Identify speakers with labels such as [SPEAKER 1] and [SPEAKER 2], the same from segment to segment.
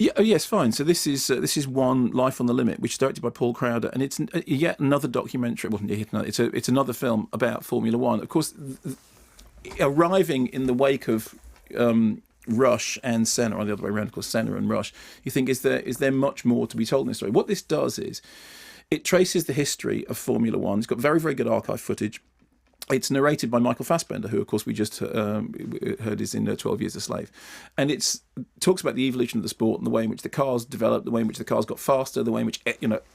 [SPEAKER 1] Yeah, oh, yes, fine. So this is One Life on the Limit, which is directed by Paul Crowder, and it's yet another documentary. Well, it's another film about Formula One. Of course, arriving in the wake of Rush and Senna, or the other way around, of course, Senna and Rush, you think, is there much more to be told in this story? What this does is it traces the history of Formula One. It's got very, very good archive footage. It's narrated by Michael Fassbender, who, of course, we just heard is in 12 Years a Slave. And it talks about the evolution of the sport and the way in which the cars developed, the way in which the cars got faster, the way in which,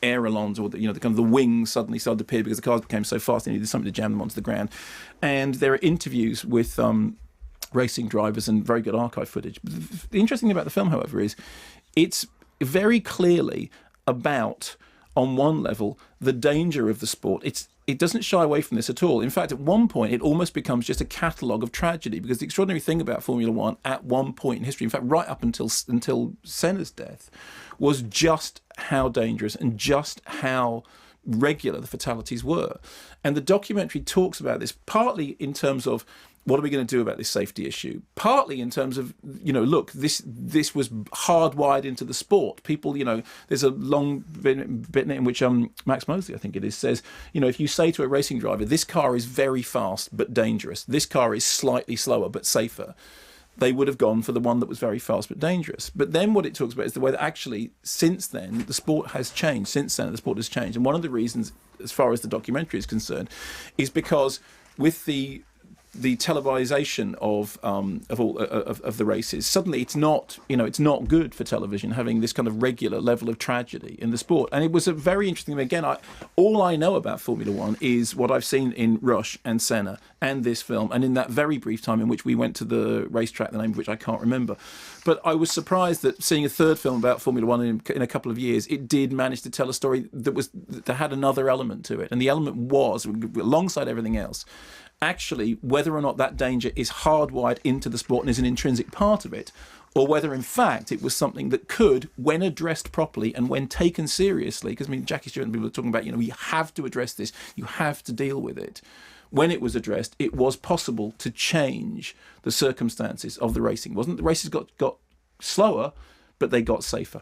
[SPEAKER 1] ailerons or, the kind of the wings suddenly started to appear because the cars became so fast they needed something to jam them onto the ground. And there are interviews with racing drivers and very good archive footage. The interesting thing about the film, however, is it's very clearly about, on one level, the danger of the sport. It doesn't shy away from this at all. In fact, at one point, it almost becomes just a catalogue of tragedy, because the extraordinary thing about Formula One at one point in history, in fact, right up until Senna's death, was just how dangerous and just how regular the fatalities were. And the documentary talks about this partly in terms of, what are we going to do about this safety issue? Partly in terms of, look, this was hardwired into the sport. People, there's a long bit in which Max Mosley, I think it is, says, if you say to a racing driver, this car is very fast but dangerous, this car is slightly slower but safer, they would have gone for the one that was very fast but dangerous. But then what it talks about is the way that actually, since then, the sport has changed. Since then, the sport has changed. And one of the reasons, as far as the documentary is concerned, is because with the televisation of the races, suddenly it's not good for television having this kind of regular level of tragedy in the sport. And it was a very interesting thing. Again, all I know about Formula One is what I've seen in Rush and Senna and this film, and in that very brief time in which we went to the racetrack, the name of which I can't remember. But I was surprised that seeing a third film about Formula One in a couple of years, it did manage to tell a story that had another element to it. And the element was, alongside everything else, actually whether or not that danger is hardwired into the sport and is an intrinsic part of it, or whether in fact it was something that could, when addressed properly and when taken seriously, because Jackie Stewart and people are talking about, you have to address this, you have to deal with it. When it was addressed, it was possible to change the circumstances of the racing. The races got slower, but they got safer.